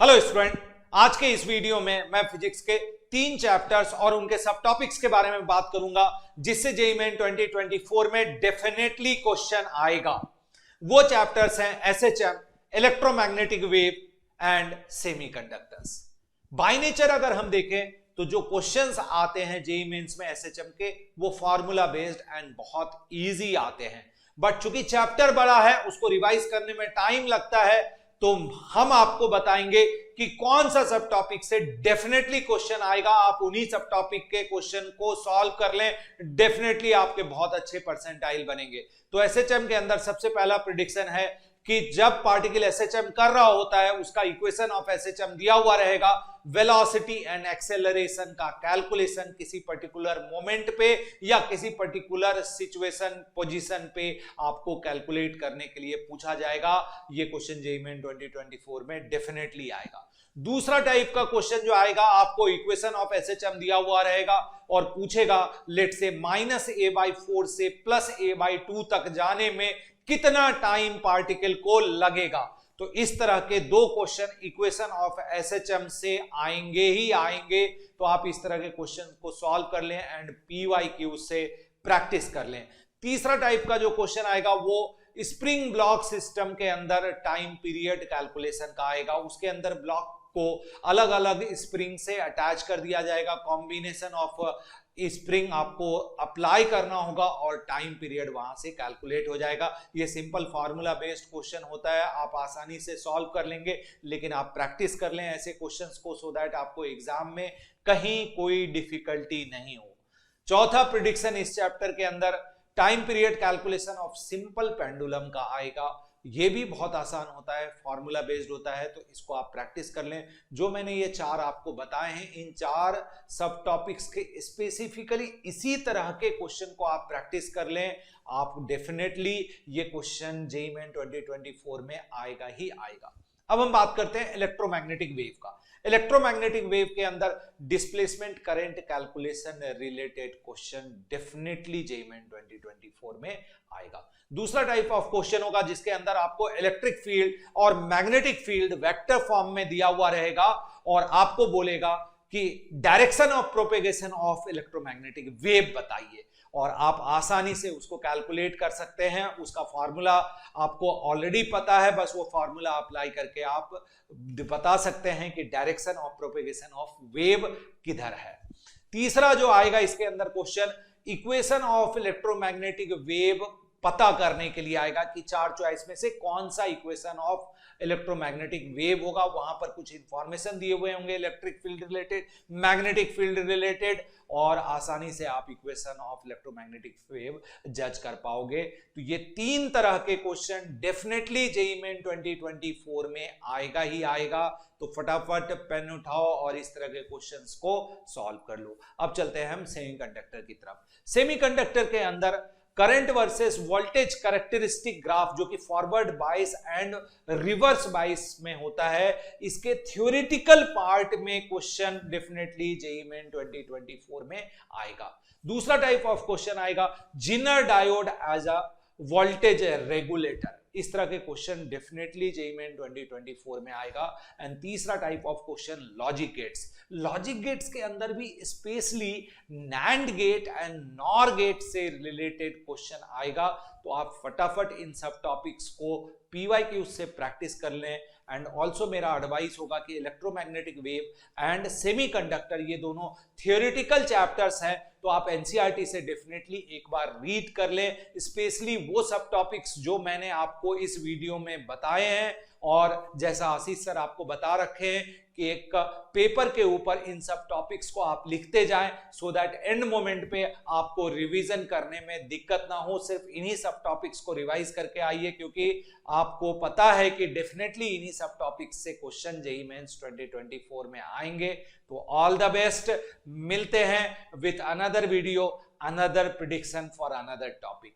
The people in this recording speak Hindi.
हेलो स्टूडेंट, आज के इस वीडियो में मैं फिजिक्स के 3 चैप्टर्स और उनके सब टॉपिक्स के बारे में बात करूंगा जिससे जेईई मेन 2024 में डेफिनेटली क्वेश्चन आएगा। वो चैप्टर्स हैं SHM, electromagnetic wave and semiconductors. By nature अगर हम देखें तो जो क्वेश्चंस आते हैं जेईई मेंस में एसएचएम के वो फार्मूला बेस्ड एंड बहुत इजी आते हैं, बट चूंकि चैप्टर बड़ा है उसको रिवाइज करने में टाइम लगता है, तो हम आपको बताएंगे कि कौन सा सब टॉपिक से डेफिनेटली क्वेश्चन आएगा। आप उन्हीं सब टॉपिक के क्वेश्चन को सॉल्व कर लें, डेफिनेटली आपके बहुत अच्छे परसेंटाइल बनेंगे। तो एसएचएम के अंदर सबसे पहला प्रेडिक्शन है कि जब पार्टिकल एसएचएम कर रहा होता है उसका इक्वेशन ऑफ एसएचएम दिया हुआ रहेगा, वेलोसिटी एंड एक्सेलरेशन का कैलकुलेशन किसी पर्टिकुलर मोमेंट पे या किसी पर्टिकुलर सिचुएशन पोजीशन पे आपको कैलकुलेट करने के लिए पूछा जाएगा। ये क्वेश्चन जेईई मेन 2024 में डेफिनेटली आएगा। दूसरा टाइप का क्वेश्चन जो आएगा, आपको इक्वेशन ऑफ एसएचएम दिया हुआ रहेगा और पूछेगा लेट से -a/4 से +a/2 तक जाने में कितना टाइम पार्टिकल को लगेगा। तो इस तरह के दो क्वेश्चन इक्वेशन ऑफ एसएचएम से आएंगे ही आएंगे। तो आप इस तरह के क्वेश्चन को सॉल्व कर लें एंड पीवाईक्यू से प्रैक्टिस कर लें। तीसरा टाइप का जो क्वेश्चन आएगा वो स्प्रिंग ब्लॉक सिस्टम के अंदर टाइम पीरियड कैलकुलेशन का आएगा। उसके अंदर ब्लॉक को अलग अलग स्प्रिंग से अटैच कर दिया जाएगा, कॉम्बिनेशन ऑफ स्प्रिंग आपको अप्लाई करना होगा और टाइम पीरियड वहां से कैलकुलेट हो जाएगा। ये सिंपल फार्मूला बेस्ड क्वेश्चन होता है, आप आसानी से सॉल्व कर लेंगे, लेकिन आप प्रैक्टिस कर लें ऐसे क्वेश्चंस को सो दैट आपको एग्जाम में कहीं कोई डिफिकल्टी नहीं हो। चौथा प्रेडिक्शन इस चैप्टर के अंदर time period calculation of simple pendulum का आएगा। ये भी बहुत आसान होता है, फॉर्मूला बेस्ड होता है, तो इसको आप प्रैक्टिस कर लें। जो मैंने ये 4 आपको बताए हैं, इन 4 सब टॉपिक्स के स्पेसिफिकली इसी तरह के क्वेश्चन को आप प्रैक्टिस कर लें, आप डेफिनेटली ये क्वेश्चन जेईई मेन 2024 में आएगा ही आएगा। अब हम बात करते हैं इलेक्ट्रोमैग्नेटिक वेव का। इलेक्ट्रोमैग्नेटिक वेव के अंदर displacement current calculation related question definitely JEE main 2024 में आएगा। दूसरा टाइप ऑफ क्वेश्चन होगा जिसके अंदर आपको इलेक्ट्रिक फील्ड और मैग्नेटिक फील्ड वेक्टर फॉर्म में दिया हुआ रहेगा और आपको बोलेगा कि direction of propagation of electromagnetic wave बताइए, और आप आसानी से उसको कैलकुलेट कर सकते हैं। उसका फॉर्मूला आपको ऑलरेडी पता है, बस वो फॉर्मूला अप्लाई करके आप बता सकते हैं कि direction of propagation of wave किधर है। तीसरा जो आएगा इसके अंदर question, equation of electromagnetic wave पता करने के लिए आएगा कि 4 चॉइस में से कौन सा इक्वेशन ऑफ इलेक्ट्रोमैग्नेटिक वेव होगा। वहां पर कुछ इंफॉर्मेशन दिए हुए होंगे electric field related, magnetic field related, और आसानी से आप इक्वेशन ऑफ इलेक्ट्रोमैग्नेटिक वेव जज कर पाओगे। तो ये 3 तरह के क्वेश्चन डेफिनेटली जेईई मेन 2024 में आएगा ही आएगा। तो फटाफट पेन उठाओ और इस तरह के क्वेश्चंस को सॉल्व कर लो। अब चलते हैं हम सेमीकंडक्टर की तरफ। सेमीकंडक्टर के अंदर current versus voltage characteristic graph, जो कि forward bias and reverse bias में होता है, इसके थ्योरेटिकल पार्ट में क्वेश्चन डेफिनेटली जेईई मेन 2024 में आएगा। दूसरा टाइप ऑफ क्वेश्चन आएगा zener diode as a voltage regulator. इस तरह के क्वेश्चन डेफिनेटली जेईई मेन 2024 में आएगा। एंड तीसरा type of question logic gates. Logic gates के अंदर भी specially NAND gate and NOR gate से रिलेटेड क्वेश्चन आएगा। तो आप फटाफट इन सब टॉपिक्स को पीवाईक्यू से प्रैक्टिस कर लें। एंड ऑल्सो मेरा एडवाइस होगा कि इलेक्ट्रोमैग्नेटिक वेव एंड सेमीकंडक्टर ये दोनों थियोरेटिकल चैप्टर्स हैं, तो आप एनसीईआरटी से डेफिनेटली एक बार रीड कर लें, स्पेशली वो सब टॉपिक्स जो मैंने आपको इस वीडियो में बताए हैं। और जैसा आशीष सर आपको बता रखे हैं कि एक पेपर के ऊपर इन सब टॉपिक्स को आप लिखते जाएं, सो दैट एंड मोमेंट पे आपको रिवीजन करने में दिक्कत ना हो। सिर्फ इन्हीं सब टॉपिक्स को रिवाइज करके आइए, क्योंकि आपको पता है कि डेफिनेटली इन्हीं सब टॉपिक्स से क्वेश्चन जेईई मेंस 2024 में आएंगे। तो ऑल द बेस्ट, मिलते हैं with another video, another prediction for another topic.